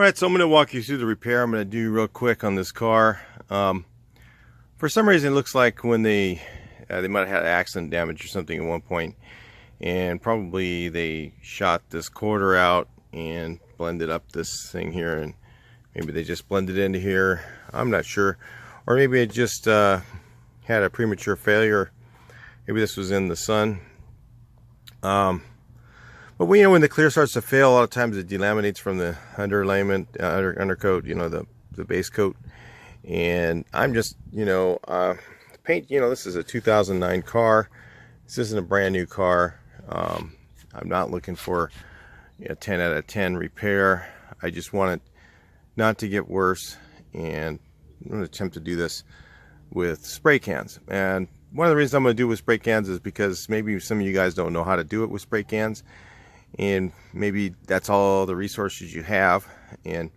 Alright, so I'm going to walk you through the repair. I'm going to do real quick on this car. For some reason it looks like when they might have had accident damage or something at one point, and probably they shot this quarter out and blended up this thing here, and maybe they just blended into here. I'm not sure. Or maybe it just had a premature failure. Maybe this was in the sun. But when the clear starts to fail, a lot of times it delaminates from the underlayment, undercoat, the base coat. And I'm just, paint, this is a 2009 car. This isn't a brand new car. I'm not looking for a 10 out of 10 repair. I just want it not to get worse, and I'm going to attempt to do this with spray cans. And one of the reasons I'm going to do it with spray cans is because maybe some of you guys don't know how to do it with spray cans, and maybe that's all the resources you have. And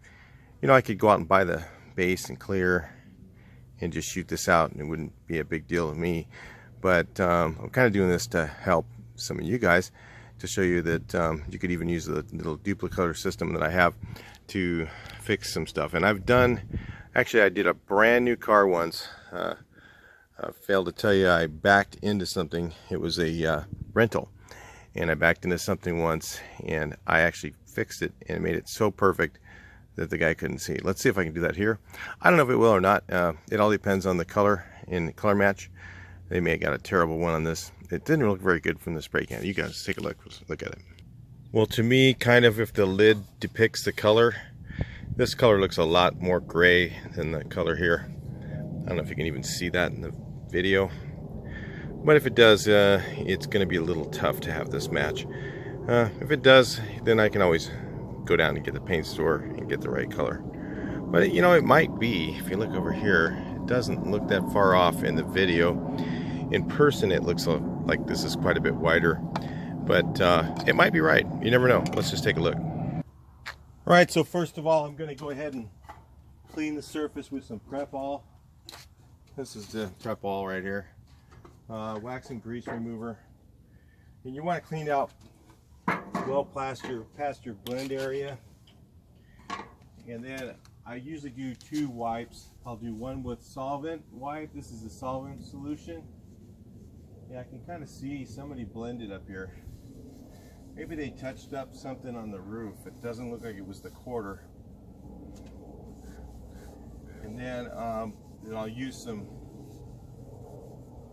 I could go out and buy the base and clear and just shoot this out, and it wouldn't be a big deal to me. But I'm kind of doing this to help some of you guys, to show you that you could even use the little duplicator system that I have to fix some stuff. And I've done, actually I did a brand new car once. I failed to tell you, I backed into something. It was a rental, and I backed into something once, and I actually fixed it and made it so perfect that the guy couldn't see. Let's see if I can do that here. I don't know if it will or not. It all depends on the color and the color match. They may have got a terrible one on this. It didn't look very good from the spray can. You guys take a look at it. Well, to me, kind of, if the lid depicts the color, this color looks a lot more gray than the color here. I don't know if you can even see that in the video, but if it does, it's going to be a little tough to have this match. If it does, then I can always go down and get the paint store and get the right color. But it might be, if you look over here, it doesn't look that far off in the video. In person it looks like this is quite a bit wider, but it might be right. You never know. Let's just take a look. Alright, so first of all, I'm going to go ahead and clean the surface with some prep all. This is the prep all right here. Wax and grease remover. And you want to clean out well past your blend area. And then I usually do 2 wipes. I'll do one with solvent wipe. This is a solvent solution. Yeah, I can kind of see somebody blended up here. Maybe they touched up something on the roof. It doesn't look like it was the quarter. And then I'll use some,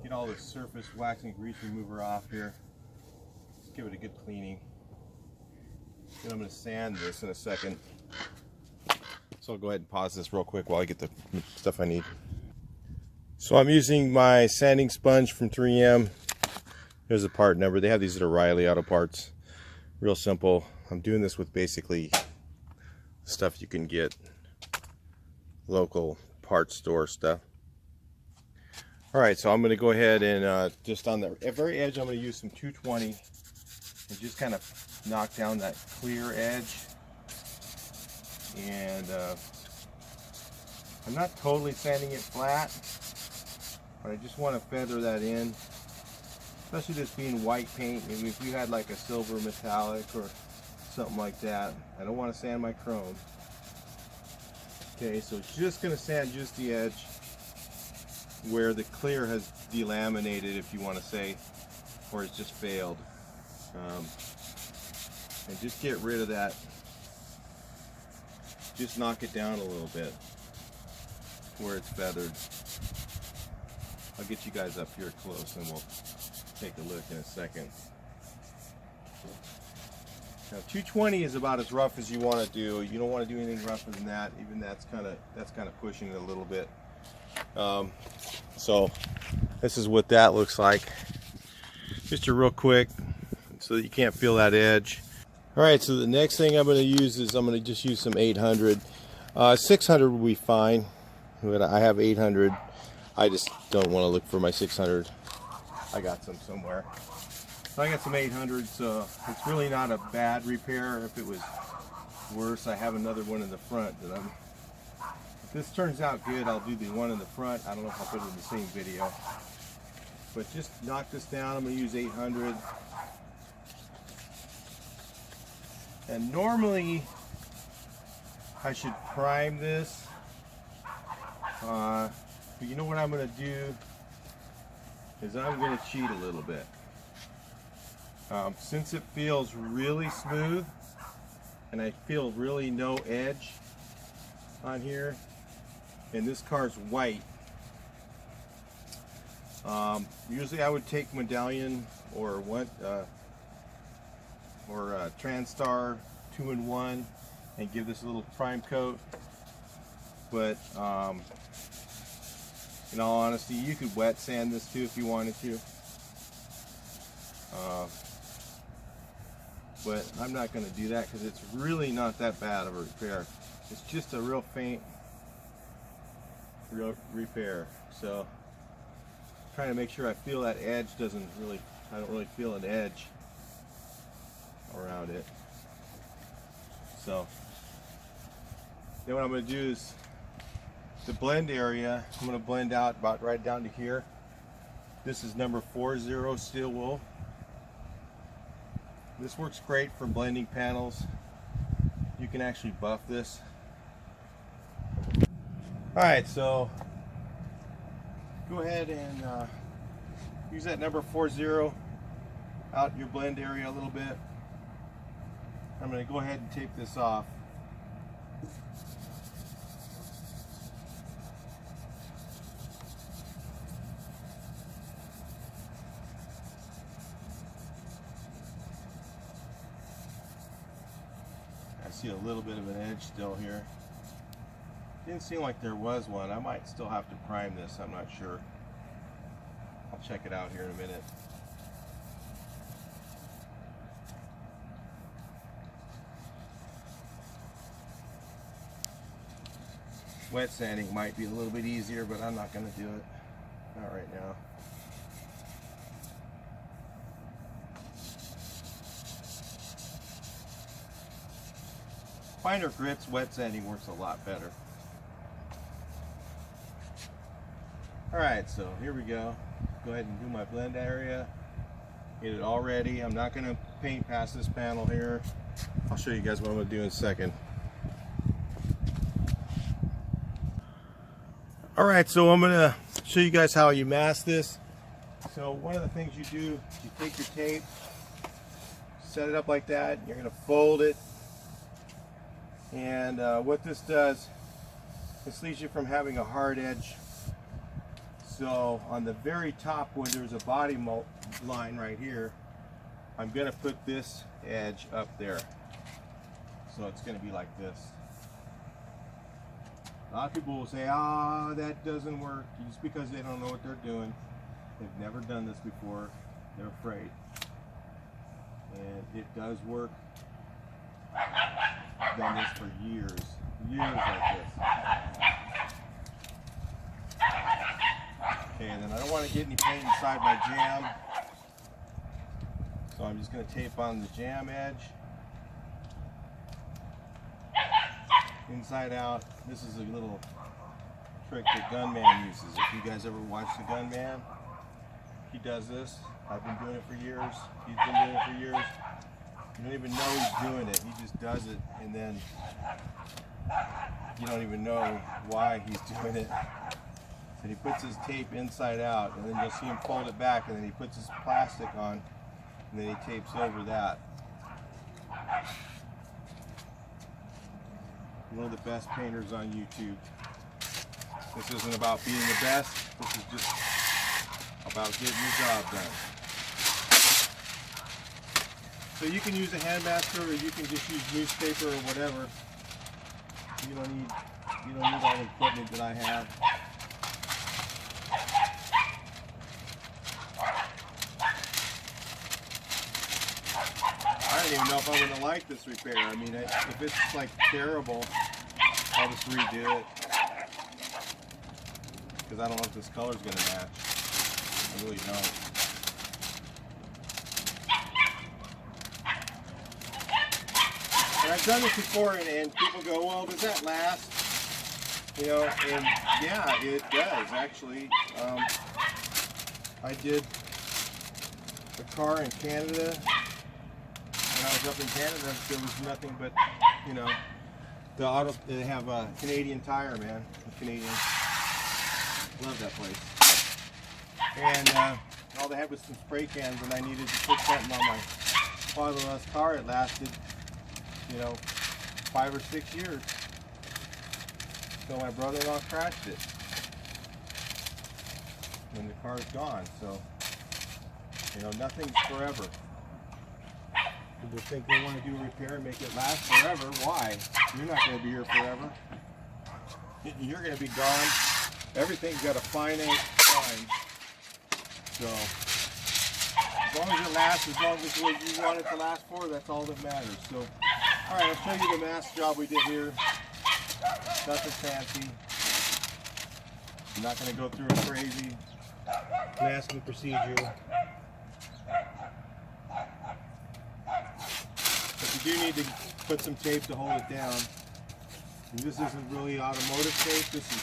get all the surface wax and grease remover off here. Just give it a good cleaning. Then I'm going to sand this in a second. So I'll go ahead and pause this real quick while I get the stuff I need. So I'm using my sanding sponge from 3M. Here's the part number. They have these at O'Reilly Auto Parts. Real simple. I'm doing this with basically stuff you can get, local parts store stuff. Alright, so I'm going to go ahead and just on the very edge, I'm going to use some 220 and just kind of knock down that clear edge. And I'm not totally sanding it flat, but I just want to feather that in, especially this being white paint. Maybe if you had like a silver metallic or something like that. I don't want to sand my chrome. Okay, so it's just going to sand just the edge where the clear has delaminated, if you want to say, or it's just failed. And just get rid of that. Just knock it down a little bit where it's feathered. I'll get you guys up here close and we'll take a look in a second. Now 220 is about as rough as you want to do. You don't want to do anything rougher than that. Even that's kind of pushing it a little bit. So this is what that looks like. Just a real quick, so that you can't feel that edge. Alright, so the next thing I'm going to use is I'm going to just use some 800. 600 will be fine. I have 800. I just don't want to look for my 600. I got some somewhere. So I got some 800, so it's really not a bad repair. If it was worse, I have another one in the front that if this turns out good, I'll do the one in the front. I don't know if I'll put it in the same video. But just knock this down. I'm going to use 800. And normally I should prime this. But you know what I'm going to do is I'm going to cheat a little bit. Since it feels really smooth and I feel really no edge on here, and this car's white, usually I would take Medallion or TranStar 2-in-1 and give this a little prime coat. But in all honesty, you could wet sand this too if you wanted to. But I'm not going to do that because it's really not that bad of a repair. It's just a real faint repair. So I'm trying to make sure I feel that edge I don't really feel an edge around it. So then what I'm going to do is the blend area, I'm going to blend out about right down to here. This is number 40 steel wool. This works great for blending panels. You can actually buff this. Alright, so go ahead and use that number 40 out your blend area a little bit. I'm going to go ahead and tape this off. I see a little bit of an edge still here. Didn't seem like there was one. I might still have to prime this, I'm not sure. I'll check it out here in a minute. Wet sanding might be a little bit easier, but I'm not going to do it. Not right now. Finer grits, wet sanding works a lot better. Alright, so here we go. Go ahead and do my blend area. Get it all ready. I'm not going to paint past this panel here. I'll show you guys what I'm going to do in a second. Alright, so I'm going to show you guys how you mask this. So one of the things you do, you take your tape, set it up like that, you're going to fold it. And what this does, this leaves you from having a hard edge. So on the very top where there's a body line right here, I'm going to put this edge up there. So it's going to be like this. A lot of people will say, ah, that doesn't work, just because they don't know what they're doing. They've never done this before. They're afraid. And it does work. I've done this for years like this. Okay, and then I don't want to get any paint inside my jamb, so I'm just going to tape on the jamb edge, inside out. This is a little trick that Gunman uses. If you guys ever watch the Gunman, he does this. I've been doing it for years. He's been doing it for years. You don't even know he's doing it. He just does it, and then you don't even know why he's doing it. And he puts his tape inside out, and then you'll see him fold it back, and then he puts his plastic on, and then he tapes over that. One of the best painters on YouTube. This isn't about being the best. This is just about getting the job done. So you can use a hand masker, or you can just use newspaper or whatever. You don't need all the equipment that I have. I don't even know if I'm going to like this repair. I mean, if it's like terrible, I'll just redo it. Because I don't know if this color's going to match. I really don't. And I've done this before, and people go, well, does that last? You know, and yeah, it does, actually. I did a car in Canada. When I was up in Canada, there was nothing but, you know, They have a Canadian Tire, man. Canadian. Love that place. And all they had was some spray cans, and I needed to put something on my father-in-law's car. It lasted, you know, 5 or 6 years. So my brother-in-law crashed it. And the car's gone. So, you know, nothing's forever. People think they want to do a repair and make it last forever. Why? You're not going to be here forever. You're going to be gone. Everything's got a finite time. So, as long as it lasts, as long as what you want it to last for, that's all that matters. So, alright, I'll show you the mask job we did here. Nothing fancy. I'm not going to go through a crazy masking procedure. But you do need to put some tape to hold it down. And this isn't really automotive tape, this is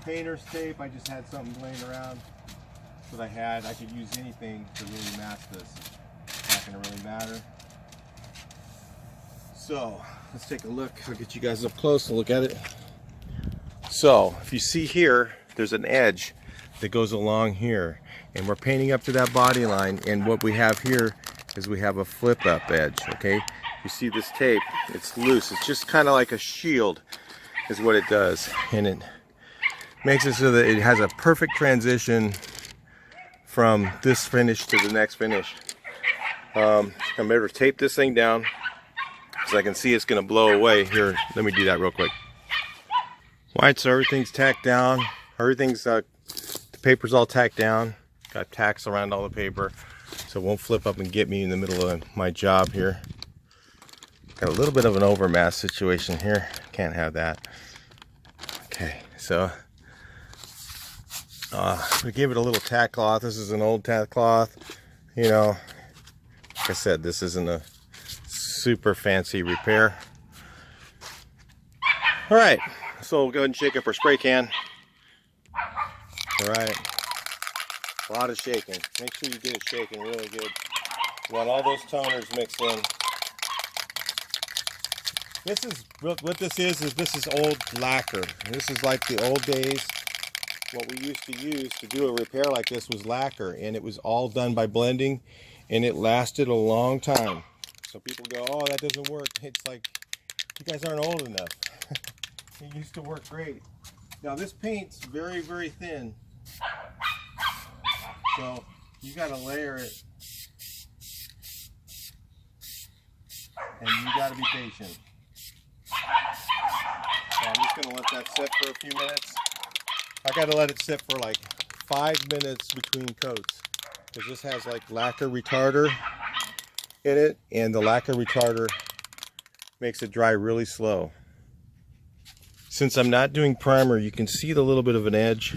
painter's tape. I just had something laying around that I had. I could use anything to really mask this. It's not going to really matter. So, let's take a look. I'll get you guys up close and look at it. So, if you see here, there's an edge that goes along here. And we're painting up to that body line. And what we have here is we have a flip up edge, okay? You see this tape, it's loose. It's just kind of like a shield is what it does. And it makes it so that it has a perfect transition from this finish to the next finish. I'm going to tape this thing down because I can see it's going to blow away. Here, let me do that real quick. Alright, so everything's tacked down. Everything's, the paper's all tacked down. Got tacks around all the paper so it won't flip up and get me in the middle of my job here. Got a little bit of an overmass situation here. Can't have that. Okay, so we gave it a little tack cloth. This is an old tack cloth. You know, like I said, this isn't a super fancy repair. All right, so we'll go ahead and shake up our spray can. All right, a lot of shaking. Make sure you get it shaking really good. You want all those toners mixed in. This is what this is old lacquer. This is like the old days. What we used to use to do a repair like this was lacquer, and it was all done by blending, and it lasted a long time. So people go, oh, that doesn't work. It's like, you guys aren't old enough. It used to work great. Now this paint's very, very thin. So you gotta layer it. And you gotta be patient. So I'm just gonna let that sit for a few minutes. I gotta let it sit for like 5 minutes between coats, because this has like lacquer retarder in it, and the lacquer retarder makes it dry really slow. Since I'm not doing primer, you can see the little bit of an edge.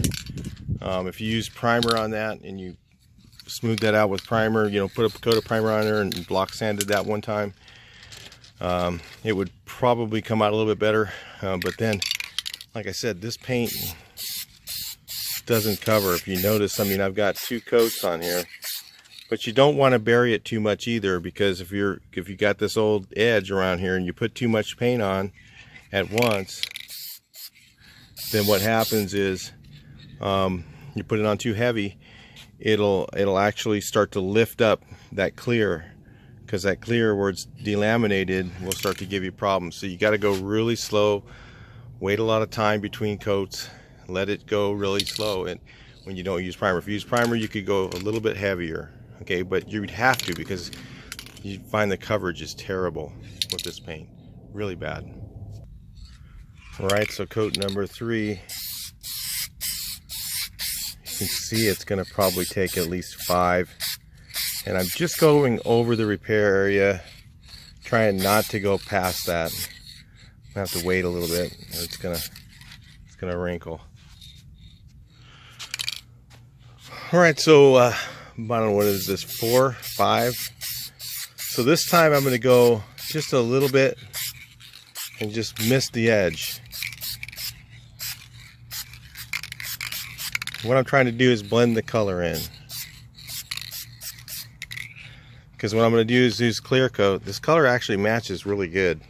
If you use primer on that and you smooth that out with primer, you know, put a coat of primer on there and block sanded that one time, it would probably come out a little bit better. But then, like I said, this paint doesn't cover. If you notice, I mean, I've got 2 coats on here, but you don't want to bury it too much either, because if you got this old edge around here and you put too much paint on at once, then what happens is you put it on too heavy, it'll actually start to lift up that clear, because that clear where it's delaminated will start to give you problems. So you got to go really slow, wait a lot of time between coats, let it go really slow. And when you don't use primer, if you use primer, you could go a little bit heavier, okay, but you'd have to, because you find the coverage is terrible with this paint, really bad. All right, so coat number 3, you can see it's going to probably take at least 5, and I'm just going over the repair area, trying not to go past that. I'm gonna have to wait a little bit, or it's gonna wrinkle. All right, so I don't know, what is this, 4, 5? So this time I'm going to go just a little bit and just miss the edge. What I'm trying to do is blend the color in, because what I'm going to do is use clear coat. This color actually matches really good.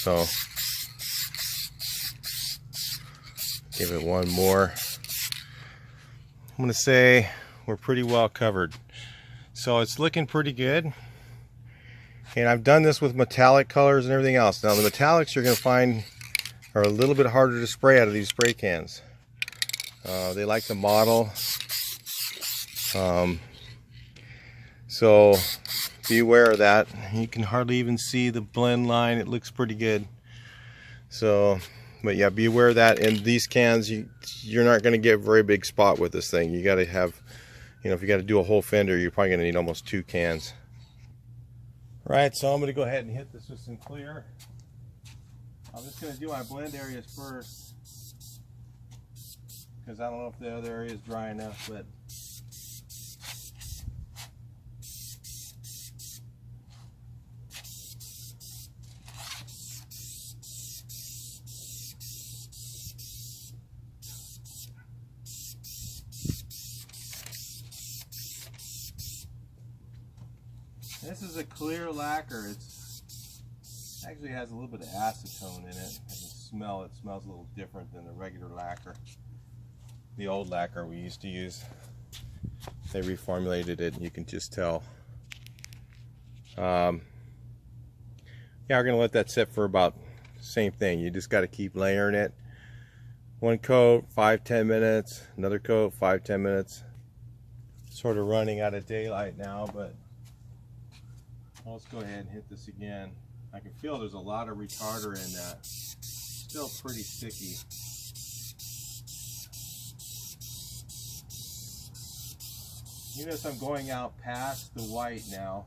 So give it one more. I'm gonna say we're pretty well covered. So it's looking pretty good. And I've done this with metallic colors and everything else. Now the metallics you're gonna find are a little bit harder to spray out of these spray cans. They like the model. So be aware of that. You can hardly even see the blend line. It looks pretty good. So, but yeah, be aware of that. In these cans, you're not going to get a very big spot with this thing. You got to have, you know, if you got to do a whole fender, you're probably going to need almost 2 cans. Right, so I'm going to go ahead and hit this with some clear. I'm just going to do my blend areas first, because I don't know if the other area is dry enough, but this is a clear lacquer. It actually has a little bit of acetone in it. I can smell it. It smells a little different than the regular lacquer. The old lacquer we used to use. They reformulated it, and you can just tell. Yeah, we're gonna let that sit for about the same thing. You just got to keep layering it. One coat, 5-10 minutes. Another coat, 5-10 minutes. Sort of running out of daylight now, but let's go ahead and hit this again. I can feel there's a lot of retarder in that. Still pretty sticky. You notice I'm going out past the white now.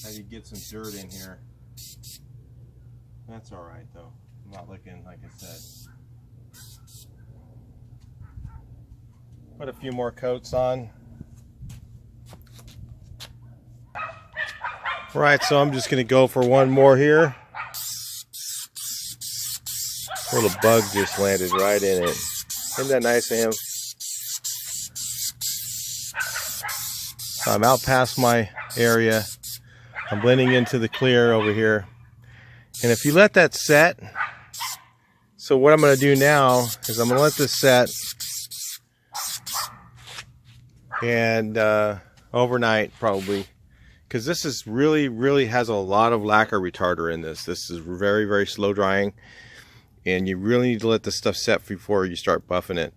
How you get some dirt in here. That's alright though. I'm not looking, like I said. Put a few more coats on. Right, so I'm just going to go for one more here. A little bug just landed right in it. Isn't that nice of him? So I'm out past my area. I'm blending into the clear over here. And if you let that set, so what I'm going to do now is I'm going to let this set and overnight probably. Because this is really has a lot of lacquer retarder in this. This is very slow drying, and you really need to let this stuff set before you start buffing it.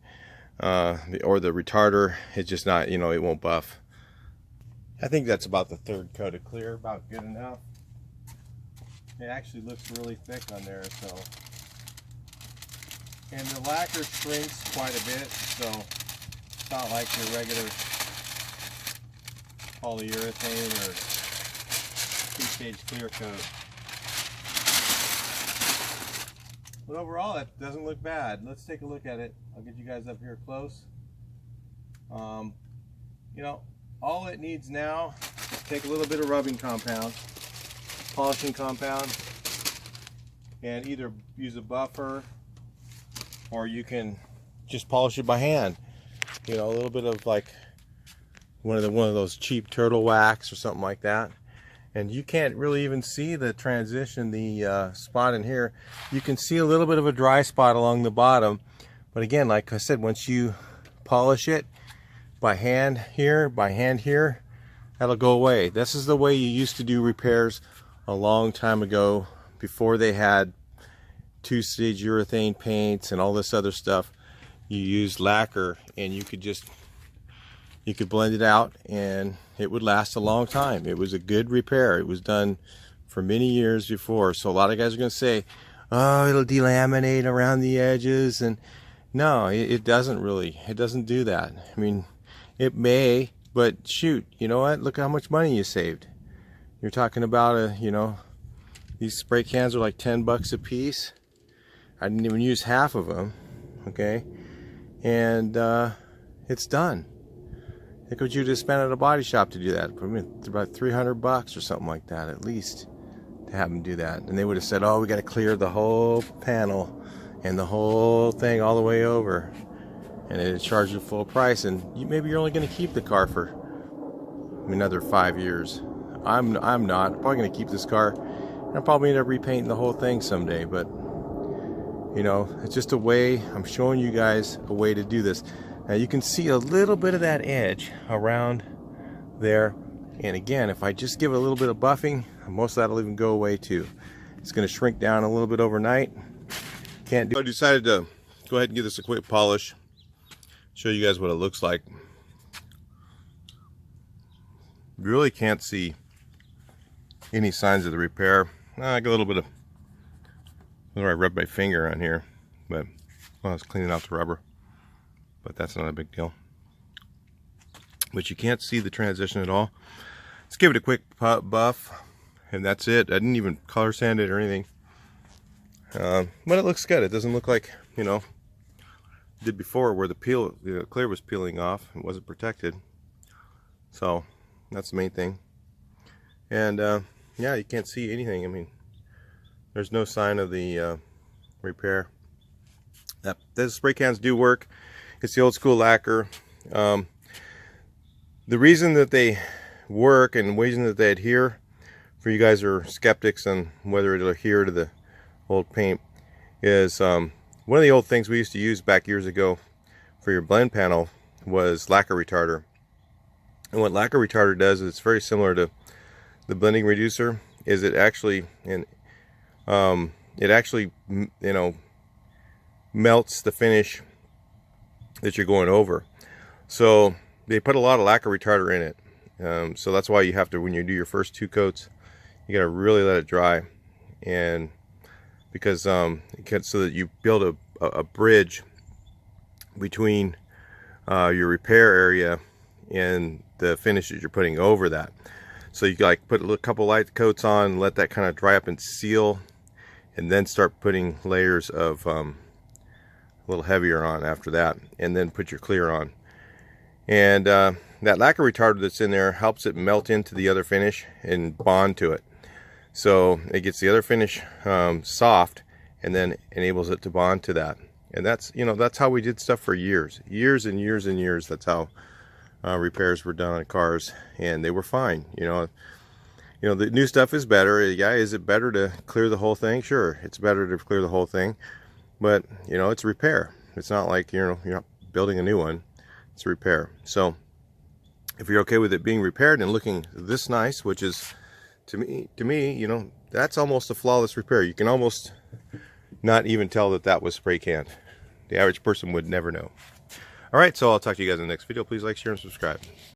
Or the retarder, it's just not, you know, it won't buff. I think that's about the 3rd coat of clear, about good enough. It actually looks really thick on there, so. And the lacquer shrinks quite a bit, so it's not like your regular polyurethane or 2-stage clear coat. But overall, that doesn't look bad. Let's take a look at it. I'll get you guys up here close. You know, all it needs now is take a little bit of rubbing compound, polishing compound, and either use a buffer or you can just polish it by hand. You know, a little bit of like one of those cheap turtle wax or something like that, and you can't really even see the transition, the spot in here. You can see a little bit of a dry spot along the bottom, but again, like I said, once you polish it by hand here, that'll go away. This is the way you used to do repairs a long time ago, before they had 2-stage urethane paints and all this other stuff. You used lacquer, and you could blend it out and it would last a long time. It was a good repair. It was done for many years before. So a lot of guys are going to say, oh, it'll delaminate around the edges, and no, it doesn't really. It doesn't do that. I mean, it may, but shoot, you know what? Look how much money you saved. You're talking about you know, these spray cans are like 10 bucks a piece. I didn't even use half of them, okay? And it's done. Think what you just spent at a body shop to do that. I mean, it's about 300 bucks or something like that, at least, to have them do that. And they would have said, oh, we got to clear the whole panel and the whole thing all the way over, and it charged you full price. And maybe you're only going to keep the car for another 5 years. I'm not. I'm probably gonna keep this car. I'll probably end up repainting the whole thing someday, but you know, it's just a way. I'm showing you guys a way to do this. Now you can see a little bit of that edge around there, and again, if I just give it a little bit of buffing, most of that will even go away too. It's going to shrink down a little bit overnight. Can't do. I decided to go ahead and give this a quick polish, show you guys what it looks like. You really can't see any signs of the repair. I got a little bit of where I rubbed my finger on here, but I was cleaning out the rubber, but that's not a big deal. But you can't see the transition at all. Let's give it a quick buff, and that's it. I didn't even color sand it or anything, but it looks good. It doesn't look like, you know, it did before, where the clear was peeling off and wasn't protected. So that's the main thing. And yeah, you can't see anything. I mean, there's no sign of the repair. The spray cans do work. It's the old school lacquer. The reason that they work and the reason that they adhere, for you guys who are skeptics on whether it'll adhere to the old paint, is one of the old things we used to use back years ago for your blend panel was lacquer retarder. And what lacquer retarder does is it's very similar to the blending reducer. Is it actually you know, melts the finish that you're going over. So they put a lot of lacquer retarder in it. So that's why you have to, when you do your first 2 coats, you got to really let it dry, and because so that you build a bridge between your repair area and the finish that you're putting over that. So you like put a couple light coats on, let that kind of dry up and seal, and then start putting layers of a little heavier on after that, and then put your clear on. And that lacquer retarder that's in there helps it melt into the other finish and bond to it. So it gets the other finish soft, and then enables it to bond to that. And that's, you know, that's how we did stuff for years and years and years. That's how repairs were done on cars, and they were fine. You know, the new stuff is better. Yeah, is it better to clear the whole thing? Sure, it's better to clear the whole thing, but you know, it's repair. It's not like, you know, you're not building a new one. It's a repair. So if you're okay with it being repaired and looking this nice, which is to me, you know, that's almost a flawless repair. You can almost not even tell that that was spray canned. The average person would never know. All right, so I'll talk to you guys in the next video. Please like, share, and subscribe.